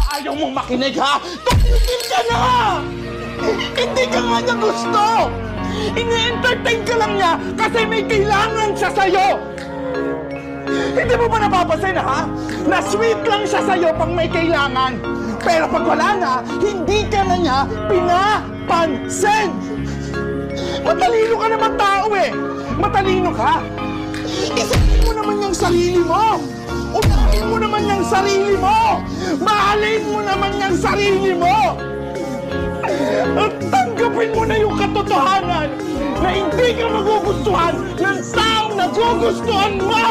Ayaw mong makinig, ha? Tumigil ka na! Hindi ka nga niya gusto! Ini-entertain ka lang niya kasi may kailangan siya sa'yo! Hindi mo ba napapansin, ha? Na sweet lang siya sa'yo pag may kailangan. Pero pag wala na, hindi ka na niya pinapansin! Matalino ka naman tao eh! Matalino ka! Isipin mo naman yung sarili mo! Unahin mo naman yung sarili mo! Mahalin mo naman yung sarili mo! At tanggapin mo na yung katotohanan na hindi ka magugustuhan ng taong nagugustuhan mo!